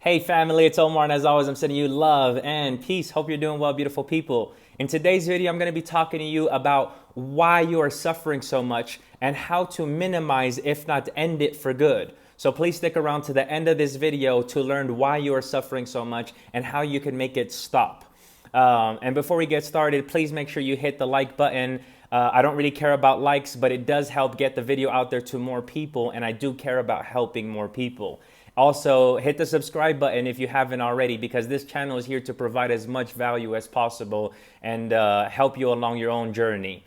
Hey family, it's Omar, and as always, I'm sending you love and peace. Hope you're doing well, beautiful people. In today's video, I'm going to be talking to you about why you are suffering so much and how to minimize, if not end it for good. So please stick around to the end of this video to learn why you are suffering so much and how you can make it stop. And before we get started, please make sure you hit the like button. I don't really care about likes, but it does help get the video out there to more people, and I do care about helping more people. Also, hit the subscribe button if you haven't already, because this channel is here to provide as much value as possible and help you along your own journey.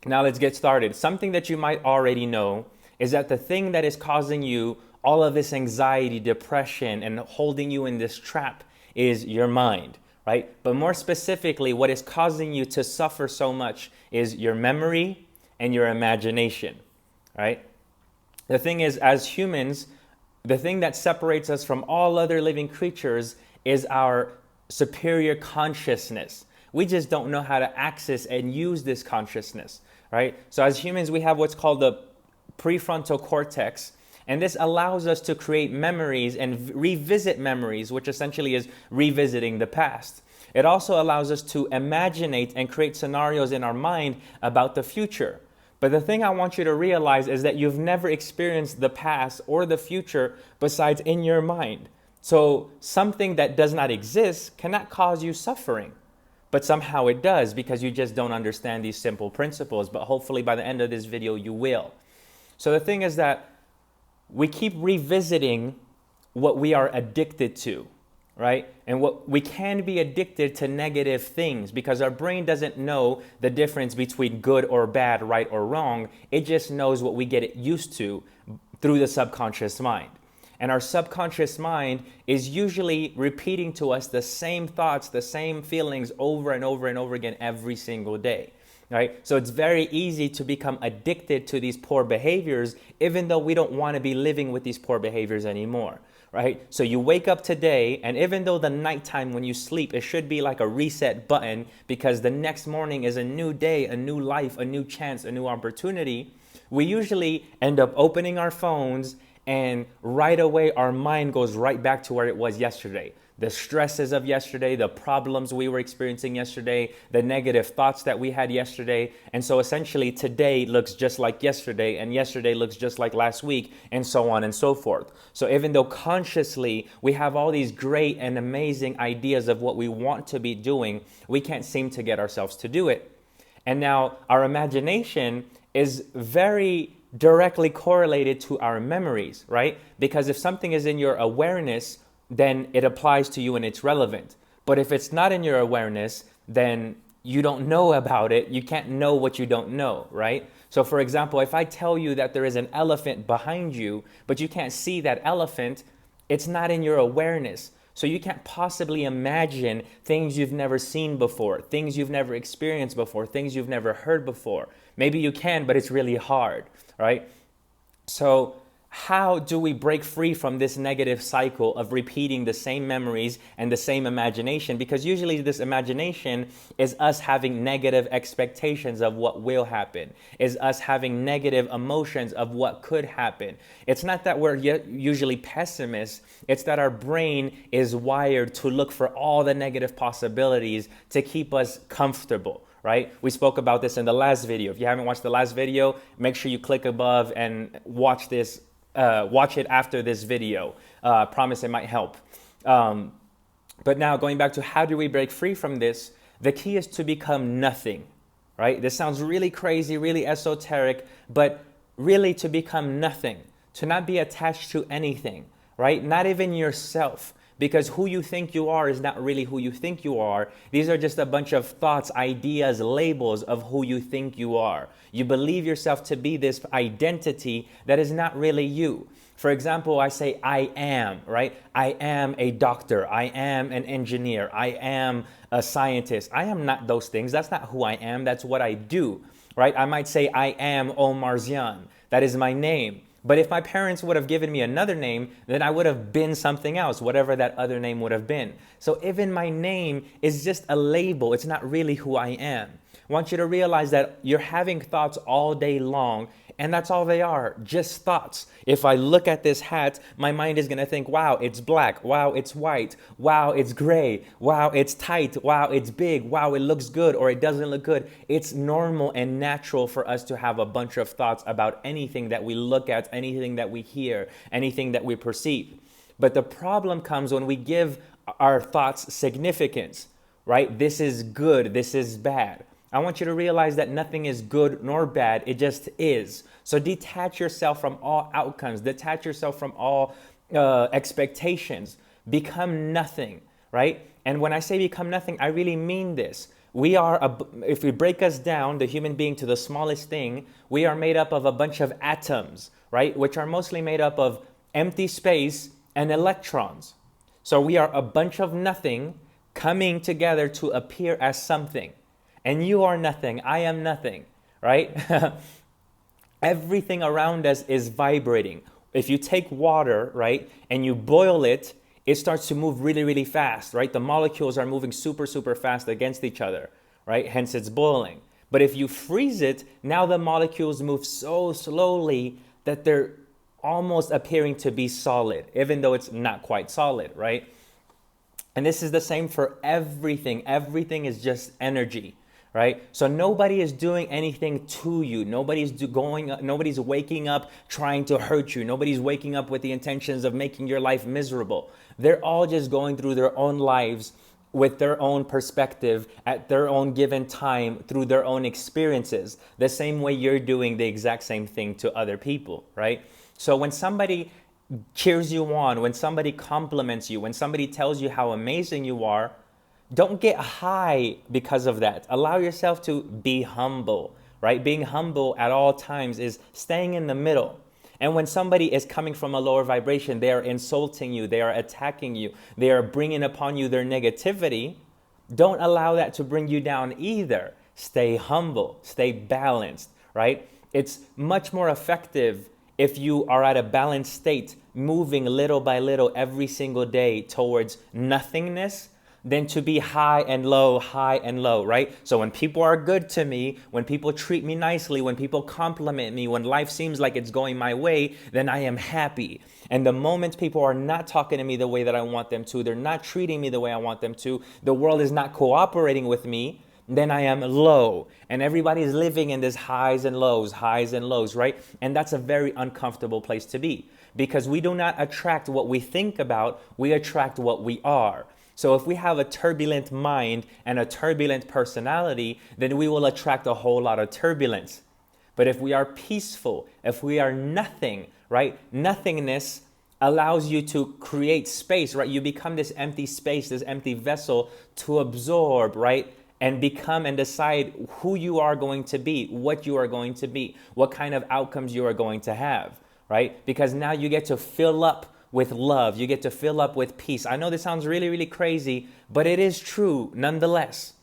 Now let's get started. Something that you might already know is that the thing that is causing you all of this anxiety, depression, and holding you in this trap is your mind, right? But more specifically, what is causing you to suffer so much is your memory and your imagination, right? The thing is, as humans, the thing that separates us from all other living creatures is our superior consciousness. We just don't know how to access and use this consciousness, right? So as humans, we have what's called the prefrontal cortex, and this allows us to create memories and revisit memories, which essentially is revisiting the past. It also allows us to imaginate and create scenarios in our mind about the future. But the thing I want you to realize is that you've never experienced the past or the future besides in your mind. So something that does not exist cannot cause you suffering. But somehow it does, because you just don't understand these simple principles. But hopefully by the end of this video, you will. So the thing is that we keep revisiting what we are addicted to, right? And what we can be addicted to negative things because our brain doesn't know the difference between good or bad, right or wrong. It just knows what we get used to through the subconscious mind. And our subconscious mind is usually repeating to us the same thoughts, the same feelings over and over and over again every single day. Right? So it's very easy to become addicted to these poor behaviors, even though we don't want to be living with these poor behaviors anymore. Right? So you wake up today, and even though the nighttime when you sleep, it should be like a reset button, because the next morning is a new day, a new life, a new chance, a new opportunity. We usually end up opening our phones, and right away our mind goes right back to where it was yesterday. The stresses of yesterday, the problems we were experiencing yesterday, the negative thoughts that we had yesterday. And so essentially today looks just like yesterday, and yesterday looks just like last week, and so on and so forth. So even though consciously we have all these great and amazing ideas of what we want to be doing, we can't seem to get ourselves to do it. And now our imagination is very directly correlated to our memories, right? Because if something is in your awareness, then it applies to you and it's relevant. But if it's not in your awareness, then you don't know about it. You can't know what you don't know, right? So for example, if I tell you that there is an elephant behind you, but you can't see that elephant, it's not in your awareness. So you can't possibly imagine things you've never seen before, things you've never experienced before, things you've never heard before. Maybe you can, but it's really hard, right? So how do we break free from this negative cycle of repeating the same memories and the same imagination? Because usually this imagination is us having negative expectations of what will happen, is us having negative emotions of what could happen. It's not that we're usually pessimists, it's that our brain is wired to look for all the negative possibilities to keep us comfortable. Right? We spoke about this in the last video. If you haven't watched the last video, make sure you click above and watch this. Watch it after this video. Promise it might help. But now going back to how do we break free from this, the key is to become nothing, right? This sounds really crazy, really esoteric, but really to become nothing, to not be attached to anything, right? Not even yourself. Because who you think you are is not really who you think you are. These are just a bunch of thoughts, ideas, labels of who you think you are. You believe yourself to be this identity that is not really you. For example, I say I am, right? I am a doctor. I am an engineer. I am a scientist. I am not those things. That's not who I am. That's what I do, right? I might say I am Omar Zian. That is my name. But if my parents would have given me another name, then I would have been something else, whatever that other name would have been. So even my name is just a label. It's not really who I am. I want you to realize that you're having thoughts all day long And that's all they are, just thoughts. If I look at this hat, my mind is going to think, wow, it's black. Wow, it's white. Wow, it's gray. Wow, it's tight. Wow, it's big. Wow, it looks good or it doesn't look good. It's normal and natural for us to have a bunch of thoughts about anything that we look at, anything that we hear, anything that we perceive. But the problem comes when we give our thoughts significance, right? This is good. This is bad. I want you to realize that nothing is good nor bad. It just is. So detach yourself from all outcomes. Detach yourself from all expectations. Become nothing, right? And when I say become nothing, I really mean this. If we break us down, the human being, to the smallest thing, we are made up of a bunch of atoms, right? Which are mostly made up of empty space and electrons. So we are a bunch of nothing coming together to appear as something. And you are nothing. I am nothing, right? Everything around us is vibrating. If you take water, right, and you boil it, it starts to move really, really fast, right? The molecules are moving super, super fast against each other, right? Hence it's boiling. But if you freeze it, now the molecules move so slowly that they're almost appearing to be solid, even though it's not quite solid, right? And this is the same for everything. Everything is just energy, right? So nobody is doing anything to you. Nobody's waking up trying to hurt you. Nobody's waking up with the intentions of making your life miserable. They're all just going through their own lives with their own perspective at their own given time through their own experiences, the same way you're doing the exact same thing to other people, right? So when somebody cheers you on, when somebody compliments you, when somebody tells you how amazing you are, don't get high because of that. Allow yourself to be humble, right? Being humble at all times is staying in the middle. And when somebody is coming from a lower vibration, they are insulting you, they are attacking you, they are bringing upon you their negativity, don't allow that to bring you down either. Stay humble, stay balanced, right? It's much more effective if you are at a balanced state, moving little by little every single day towards nothingness, than to be high and low, right? So when people are good to me, when people treat me nicely, when people compliment me, when life seems like it's going my way, then I am happy. And the moment people are not talking to me the way that I want them to, they're not treating me the way I want them to, the world is not cooperating with me, then I am low. And everybody is living in this highs and lows, right? And that's a very uncomfortable place to be, because we do not attract what we think about, we attract what we are. So if we have a turbulent mind and a turbulent personality, then we will attract a whole lot of turbulence. But if we are peaceful, if we are nothing, right? Nothingness allows you to create space, right? You become this empty space, this empty vessel to absorb, right? And become and decide who you are going to be, what you are going to be, what kind of outcomes you are going to have, right? Because now you get to fill up with love. You get to fill up with peace. I know this sounds really, really crazy, but it is true nonetheless.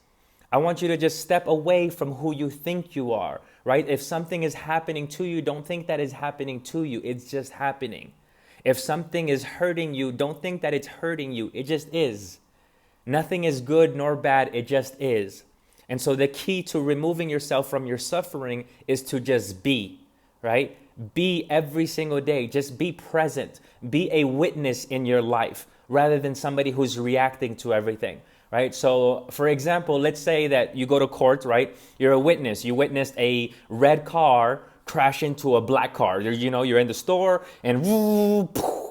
I want you to just step away from who you think you are, right? If something is happening to you, don't think that it's happening to you. It's just happening. If something is hurting you, don't think that it's hurting you. It just is. Nothing is good nor bad. It just is. And so the key to removing yourself from your suffering is to just be, right? Be every single day. Just be present. Be a witness in your life rather than somebody who's reacting to everything, right? So, for example, let's say that you go to court, right? You're a witness. You witnessed a red car crash into a black car. You're in the store and woo,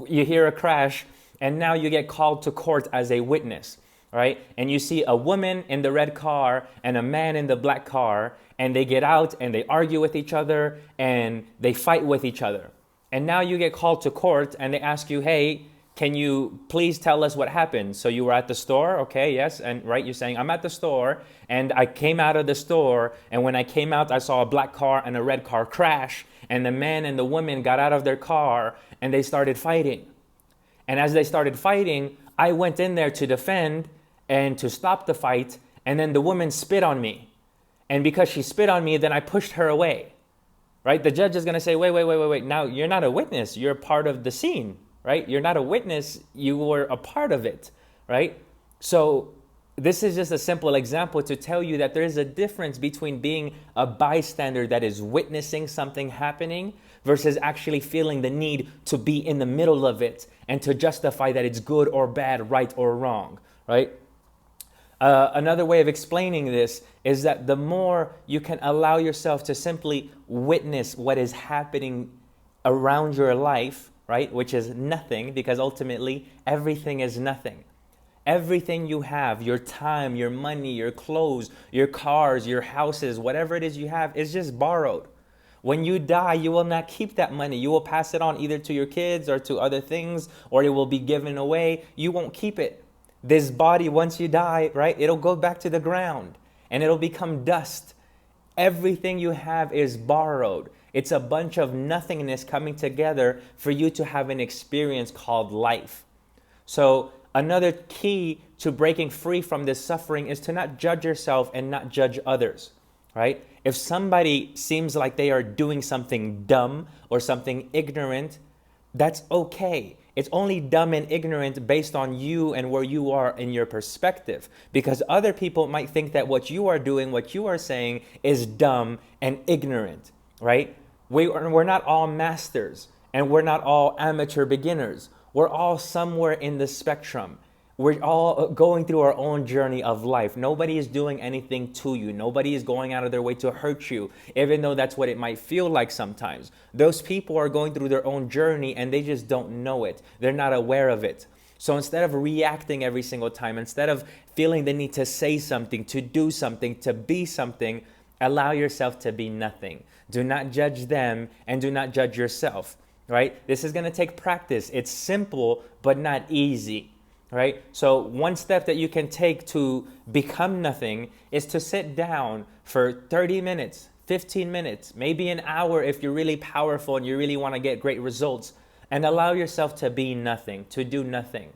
you hear a crash, and now you get called to court as a witness, right? And you see a woman in the red car and a man in the black car, and they get out and they argue with each other and they fight with each other. And now you get called to court and they ask you, hey, can you please tell us what happened? So you were at the store, okay, yes, and right, you're saying, I'm at the store and I came out of the store, and when I came out, I saw a black car and a red car crash, and the man and the woman got out of their car and they started fighting. And as they started fighting, I went in there to defend and to stop the fight, and then the woman spit on me. And because she spit on me, then I pushed her away, right? The judge is going to say, wait. Now, you're not a witness. You're part of the scene, right? You're not a witness. You were a part of it, right? So This is just a simple example to tell you that there is a difference between being a bystander that is witnessing something happening versus actually feeling the need to be in the middle of it and to justify that it's good or bad, right or wrong, right? Another way of explaining this is that the more you can allow yourself to simply witness what is happening around your life, right, which is nothing, because ultimately everything is nothing. Everything you have, your time, your money, your clothes, your cars, your houses, whatever it is you have, is just borrowed. When you die, you will not keep that money. You will pass it on either to your kids or to other things, or it will be given away. You won't keep it. This body, once you die, right, it'll go back to the ground and it'll become dust. Everything you have is borrowed. It's a bunch of nothingness coming together for you to have an experience called life. So another key to breaking free from this suffering is to not judge yourself and not judge others, right? If somebody seems like they are doing something dumb or something ignorant, that's okay. It's only dumb and ignorant based on you and where you are in your perspective, because other people might think that what you are doing, what you are saying is dumb and ignorant, right? We're not all masters and we're not all amateur beginners. We're all somewhere in the spectrum. We're all going through our own journey of life. Nobody is doing anything to you. Nobody is going out of their way to hurt you, even though that's what it might feel like sometimes. Those people are going through their own journey and they just don't know it. They're not aware of it. So instead of reacting every single time, instead of feeling the need to say something, to do something, to be something, allow yourself to be nothing. Do not judge them and do not judge yourself, right? This is going to take practice. It's simple, but not easy. Right? So one step that you can take to become nothing is to sit down for 30 minutes, 15 minutes, maybe an hour if you're really powerful and you really want to get great results, and allow yourself to be nothing, to do nothing.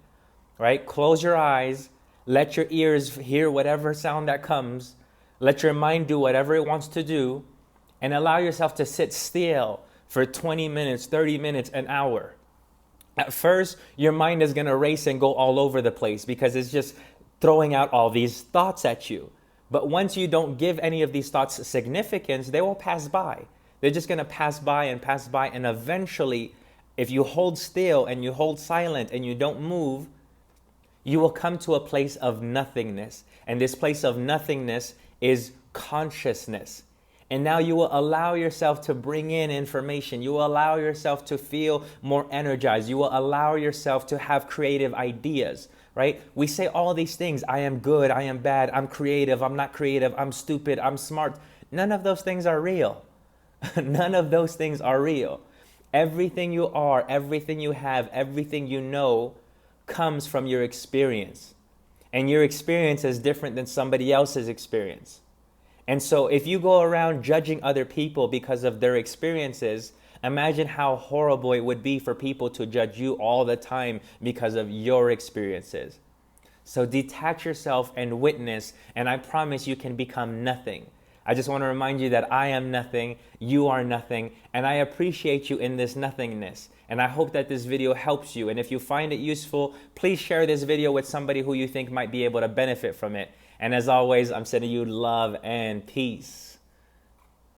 Right? Close your eyes, let your ears hear whatever sound that comes, let your mind do whatever it wants to do, and allow yourself to sit still for 20 minutes, 30 minutes, an hour. At first, your mind is going to race and go all over the place because it's just throwing out all these thoughts at you. But once you don't give any of these thoughts significance, they will pass by. They're just going to pass by, and eventually, if you hold still and you hold silent and you don't move, you will come to a place of nothingness. And this place of nothingness is consciousness. And now you will allow yourself to bring in information. You will allow yourself to feel more energized. You will allow yourself to have creative ideas, right? We say all these things. I am good. I am bad. I'm creative. I'm not creative. I'm stupid. I'm smart. None of those things are real. None of those things are real. Everything you are, everything you have, everything you know comes from your experience. And your experience is different than somebody else's experience. And so if you go around judging other people because of their experiences, imagine how horrible it would be for people to judge you all the time because of your experiences. So detach yourself and witness, and I promise you can become nothing. I just want to remind you that I am nothing, you are nothing, and I appreciate you in this nothingness. And I hope that this video helps you. And if you find it useful, please share this video with somebody who you think might be able to benefit from it. And as always, I'm sending you love and peace.